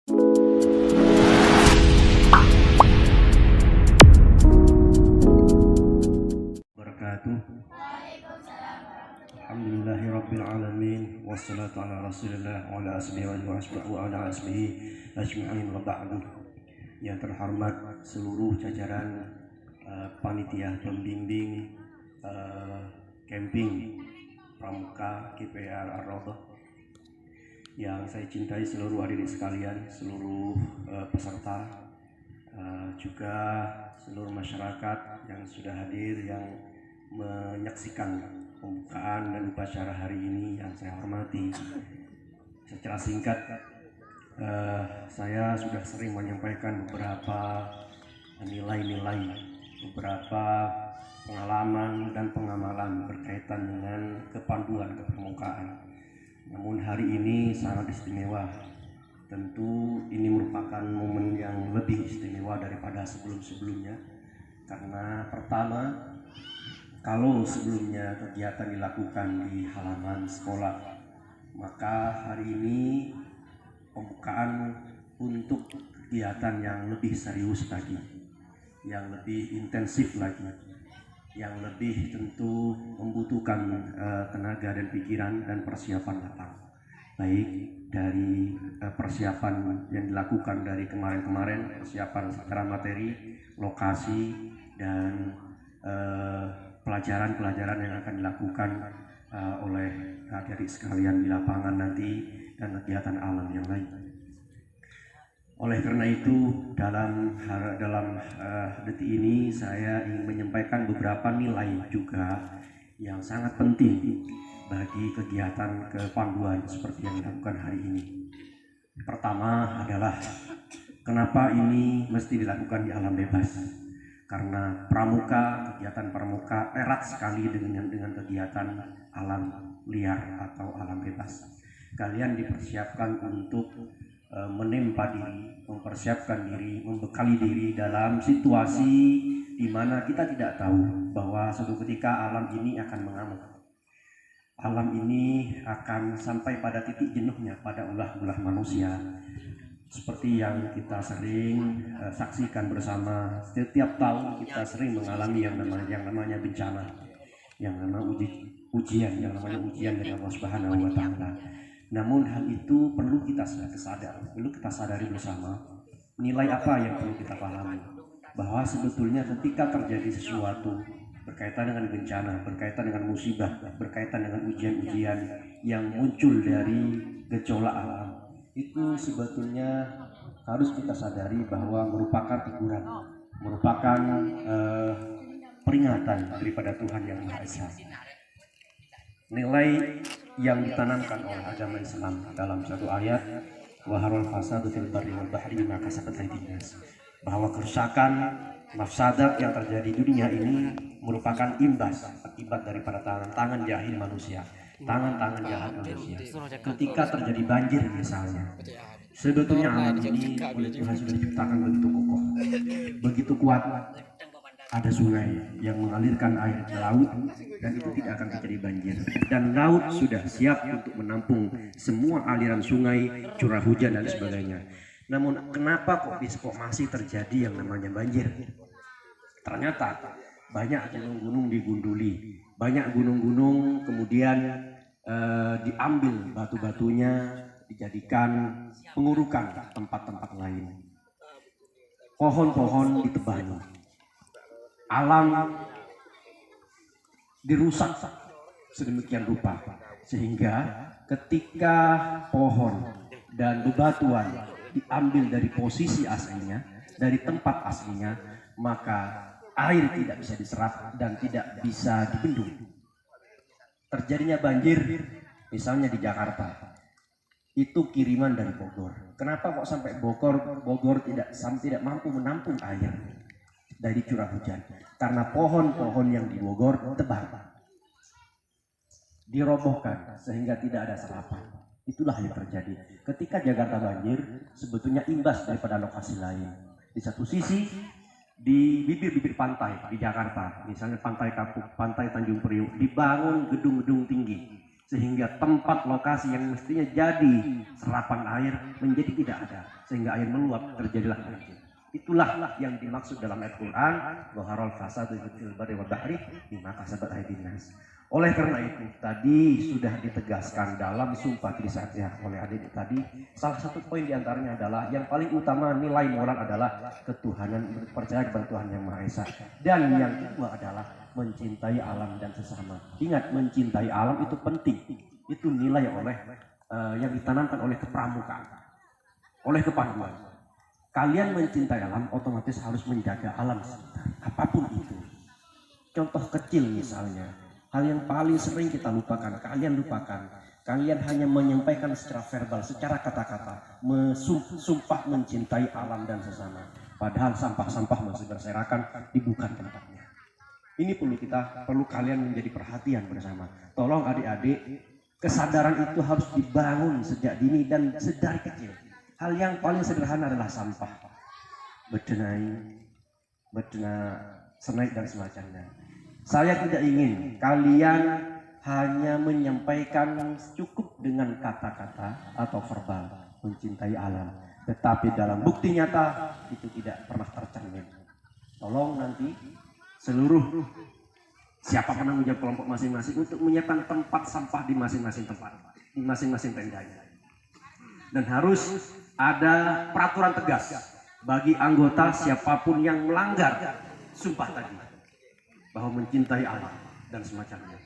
Wabarakatuh. Alhamdulillahirrabbilalamin. Wassalatu ala rasulillah wa ala asbihi wa ala asbihi ajma'in wa ba'du. Yang terhormat seluruh jajaran panitia pembimbing camping Pramuka KPR Ar-Raudhah, yang saya cintai seluruh hadirin sekalian, seluruh peserta, juga seluruh masyarakat yang sudah hadir, yang menyaksikan pembukaan dan upacara hari ini yang saya hormati. Secara singkat, saya sudah sering menyampaikan beberapa nilai-nilai, beberapa pengalaman dan pengamalan berkaitan dengan kepanduan kepermukaan. Namun hari ini sangat istimewa. Tentu ini merupakan momen yang lebih istimewa daripada sebelum-sebelumnya. Karena pertama, kalau sebelumnya kegiatan dilakukan di halaman sekolah, maka hari ini pembukaan untuk kegiatan yang lebih serius lagi, yang lebih intensif lagi, yang lebih tentu membutuhkan tenaga dan pikiran dan persiapan matang. Baik dari persiapan yang dilakukan dari kemarin-kemarin, persiapan secara materi, lokasi, dan pelajaran-pelajaran yang akan dilakukan oleh adik-adik sekalian di lapangan nanti, dan kegiatan alam yang lain. Oleh karena itu, dalam detik ini saya ingin menyampaikan beberapa nilai juga yang sangat penting bagi kegiatan kepanduan seperti yang dilakukan hari ini. Pertama adalah kenapa ini mesti dilakukan di alam bebas? Karena pramuka, kegiatan pramuka erat sekali dengan kegiatan alam liar atau alam bebas. Kalian dipersiapkan untuk menempa diri, mempersiapkan diri, membekali diri dalam situasi di mana kita tidak tahu bahwa suatu ketika alam ini akan mengamuk. Alam ini akan sampai pada titik jenuhnya pada ulah-ulah manusia. Seperti yang kita sering saksikan bersama, setiap tahun kita sering mengalami yang namanya bencana, yang namanya ujian dari Allah Subhanahu wa Ta'ala. Namun hal itu perlu kita sadari bersama. Nilai apa yang perlu kita pahami? Bahwa sebetulnya ketika terjadi sesuatu berkaitan dengan bencana, berkaitan dengan musibah, berkaitan dengan ujian-ujian yang muncul dari gejolak alam, itu sebetulnya harus kita sadari bahwa merupakan teguran, merupakan peringatan daripada Tuhan yang Maha Esa. Nilai yang ditanamkan oleh agama Islam dalam satu ayat, waharul fasadu fil barri wal bahri bima kasabat aydin nas, bahwa kerusakan, mafsadat yang terjadi di dunia ini merupakan imbas akibat daripada tangan jahil manusia, tangan jahat manusia. Ketika terjadi banjir misalnya, sebetulnya alam ini oleh Tuhan sudah diciptakan begitu kokoh, begitu kuat. Ada sungai yang mengalirkan air ke laut, dan itu tidak akan terjadi banjir. Dan laut sudah siap untuk menampung semua aliran sungai, curah hujan dan sebagainya. Namun kenapa kok masih terjadi yang namanya banjir? Ternyata banyak gunung-gunung digunduli, banyak gunung-gunung kemudian diambil batu-batunya, dijadikan pengurukan tempat-tempat lain. Pohon-pohon ditebang, alam dirusak sedemikian rupa, sehingga ketika pohon dan bebatuan diambil dari posisi aslinya, dari tempat aslinya, maka air tidak bisa diserap dan tidak bisa dibendung. Terjadinya banjir misalnya di Jakarta, itu kiriman dari Bogor. Kenapa kok sampai Bogor tidak mampu menampung air dari curah hujan? Karena pohon-pohon yang di Bogor tebang, dirobohkan sehingga tidak ada serapan. Itulah yang terjadi. Ketika Jakarta banjir, sebetulnya imbas daripada lokasi lain. Di satu sisi, di bibir-bibir pantai di Jakarta, misalnya Pantai Kapuk, Pantai Tanjung Priuk, dibangun gedung-gedung tinggi sehingga tempat lokasi yang mestinya jadi serapan air menjadi tidak ada, sehingga air meluap, terjadilah banjir. Itulah yang dimaksud dalam ayat Quran, Dhaharal fasadu fil barri wal bahri bima kasabat aydin nas. Oleh karena itu tadi sudah ditegaskan dalam sumpah Trisatya oleh adik tadi, salah satu poin diantaranya adalah yang paling utama nilai moral adalah ketuhanan, percaya kepada Tuhan yang Maha Esa, dan yang kedua adalah mencintai alam dan sesama. Ingat, mencintai alam itu penting, itu nilai oleh yang ditanamkan oleh kepramukaan, oleh kepaduan. Kalian mencintai alam otomatis harus menjaga alam sekitar, apapun itu. Contoh kecil misalnya, hal yang paling sering kita lupakan, kalian lupakan. Kalian hanya menyampaikan secara verbal, secara kata-kata, sumpah mencintai alam dan sesama. Padahal sampah-sampah masih berserakan di bukan tempatnya. Ini perlu kalian menjadi perhatian bersama. Tolong adik-adik, kesadaran itu harus dibangun sejak dini dan sedari kecil. Hal yang paling sederhana adalah sampah, bedena senaik dan semacamnya. Saya tidak ingin kalian hanya menyampaikan cukup dengan kata-kata atau verbal mencintai alam, tetapi dalam bukti nyata itu tidak pernah tercermin. Tolong nanti seluruh siapa penanggung jawab kelompok masing-masing untuk menyiapkan tempat sampah di masing-masing tempat, di masing-masing tendanya. Dan harus ada peraturan tegas bagi anggota siapapun yang melanggar sumpah tadi bahwa mencintai alam dan semacamnya,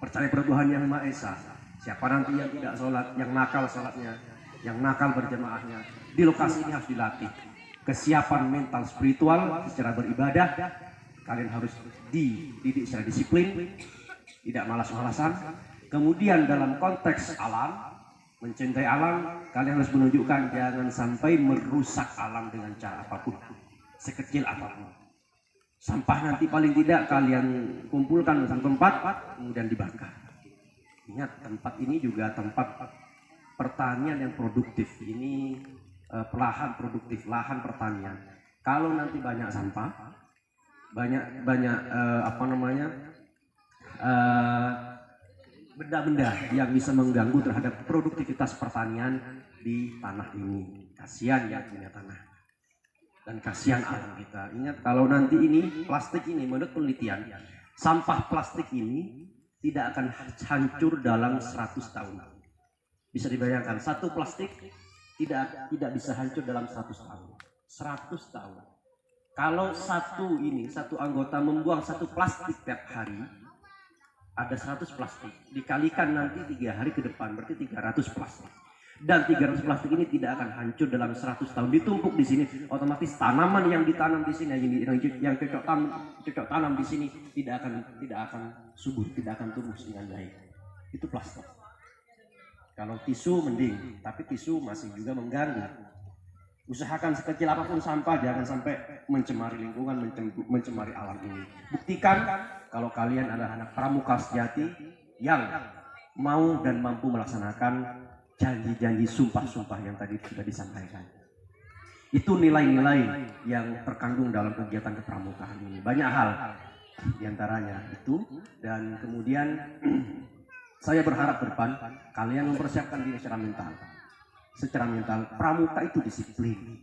percaya pada Tuhan yang Maha Esa. Siapa nanti yang tidak sholat, yang nakal sholatnya, yang nakal berjamaahnya, di lokasi ini harus dilatih kesiapan mental spiritual secara beribadah. Kalian harus dididik secara disiplin, tidak malas-malasan. Kemudian dalam konteks alam, mencintai alam, kalian harus menunjukkan jangan sampai merusak alam dengan cara apapun, sekecil apapun. Sampah nanti paling tidak kalian kumpulkan di satu tempat, kemudian dibakar. Ingat, tempat ini juga tempat pertanian yang produktif. Ini lahan produktif, lahan pertanian. Kalau nanti banyak sampah, banyak benda-benda yang bisa mengganggu terhadap produktivitas pertanian di tanah ini. Kasihan yang punya tanah dan kasihan alam kita. Ingat, kalau nanti ini plastik ini, menurut penelitian, sampah plastik ini tidak akan hancur dalam 100 tahun. Bisa dibayangkan, satu plastik tidak bisa hancur dalam 100 tahun. 100 tahun. Kalau satu anggota membuang satu plastik tiap hari, ada 100 plastik, dikalikan nanti 3 hari ke depan, berarti 300 plastik. Dan 300 plastik ini tidak akan hancur dalam 100 tahun, ditumpuk di sini, otomatis tanaman yang ditanam di sini, yang cocok tanam di sini tidak akan subur, tidak akan tumbuh dengan baik. Itu plastik. Kalau tisu mending, tapi tisu masih juga mengganggu. Usahakan sekecil apapun sampah, jangan sampai mencemari lingkungan, mencemari alam ini. Buktikan kalau kalian adalah anak pramuka sejati yang mau dan mampu melaksanakan janji-janji sumpah-sumpah yang tadi sudah disampaikan. Itu nilai-nilai yang terkandung dalam kegiatan kepramukaan ini. Banyak hal diantaranya itu, dan kemudian saya berharap ke depan kalian mempersiapkan diri secara mental. Secara mental, pramuka itu disiplin.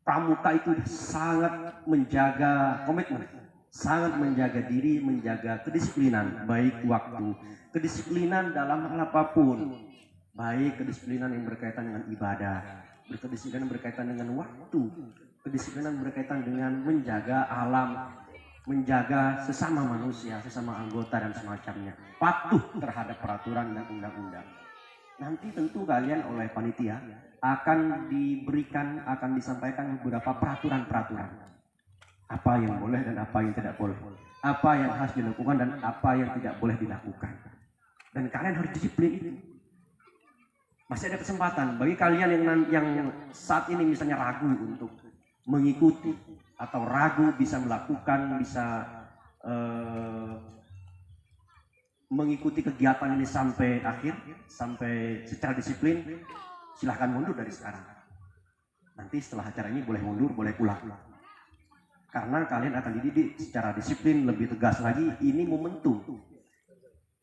Pramuka itu sangat menjaga komitmen, sangat menjaga diri, menjaga kedisiplinan, baik waktu, kedisiplinan dalam hal apapun, baik kedisiplinan yang berkaitan dengan ibadah, kedisiplinan berkaitan dengan waktu, kedisiplinan berkaitan dengan menjaga alam, menjaga sesama manusia, sesama anggota dan semacamnya, patuh terhadap peraturan dan undang-undang. Nanti tentu kalian oleh panitia akan disampaikan beberapa peraturan-peraturan. Apa yang boleh dan apa yang tidak boleh. Apa yang harus dilakukan dan apa yang tidak boleh dilakukan. Dan kalian harus disiplin itu. Masih ada kesempatan bagi kalian yang saat ini misalnya ragu untuk mengikuti atau ragu bisa melakukan, bisa mengikuti kegiatan ini sampai akhir, sampai secara disiplin, silahkan mundur dari sekarang. Nanti setelah acara ini boleh mundur, boleh pulang. Karena kalian akan dididik secara disiplin lebih tegas lagi. Ini momentum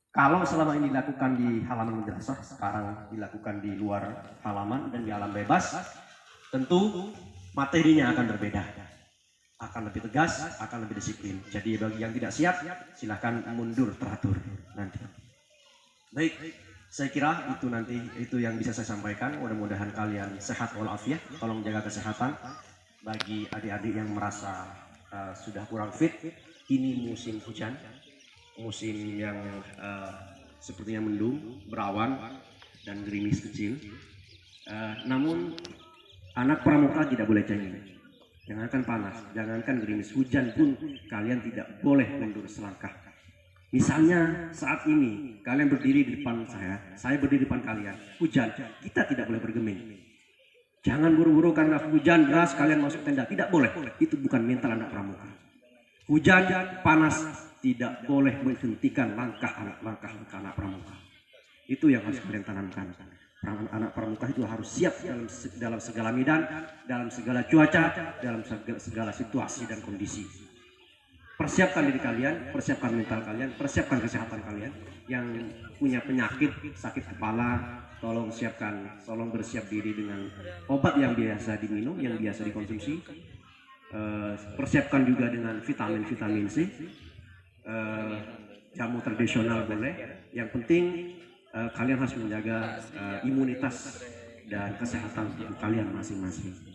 Kalau selama ini dilakukan di halaman madrasah, sekarang dilakukan di luar halaman dan di alam bebas, tentu materinya akan berbeda, akan lebih tegas, akan lebih disiplin. Jadi bagi yang tidak siap, silahkan mundur teratur nanti. Baik, saya kira itu yang bisa saya sampaikan. Mudah-mudahan kalian sehat walafiat. Tolong jaga kesehatan. Bagi adik-adik yang merasa sudah kurang fit, ini musim hujan, musim yang sepertinya mendung, berawan dan gerimis kecil. Namun anak pramuka tidak boleh cengeng. Jangankan panas, jangankan gerimis, hujan pun kalian tidak boleh mundur selangkah. Misalnya saat ini kalian berdiri di depan saya berdiri di depan kalian, hujan, kita tidak boleh bergeming. Jangan buru-buru karena hujan deras kalian masuk tenda, tidak boleh. Itu bukan mental anak pramuka. Hujan, panas, tidak boleh menghentikan langkah anak pramuka. Itu yang harus kalian tanamkan. Anak pramuka itu harus siap dalam segala medan, dalam segala cuaca, dalam segala situasi dan kondisi. Persiapkan diri kalian, persiapkan mental kalian, persiapkan kesehatan kalian. Yang punya penyakit, sakit kepala, tolong bersiap diri dengan obat yang biasa diminum, yang biasa dikonsumsi. Persiapkan juga dengan vitamin C, jamu tradisional boleh. Yang penting kalian harus menjaga imunitas dan kesehatan tubuh kalian masing-masing.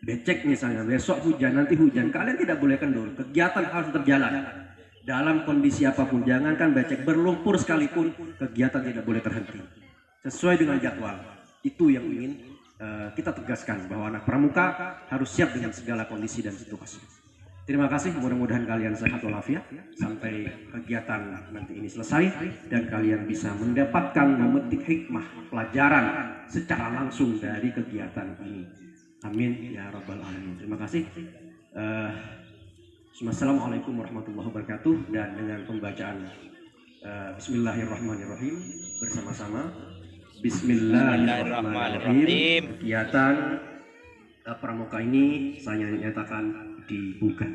Becek misalnya, besok hujan, nanti hujan, kalian tidak boleh kendor. Kegiatan harus berjalan dalam kondisi apapun. Jangankan becek, berlumpur sekalipun, kegiatan tidak boleh terhenti sesuai dengan jadwal. Itu yang ingin kita tegaskan, bahwa anak pramuka harus siap dengan segala kondisi dan situasi. Terima kasih, mudah-mudahan kalian sehat walafiat sampai kegiatan nanti ini selesai dan kalian bisa mendapatkan memetik hikmah pelajaran secara langsung dari kegiatan ini. Amin ya rabbal alamin. Terima kasih. Assalamualaikum warahmatullahi wabarakatuh. Dan dengan pembacaan Bismillahirrahmanirrahim bersama-sama. Bismillahirrahmanirrahim. Kegiatan pramuka ini saya nyatakan dibuka.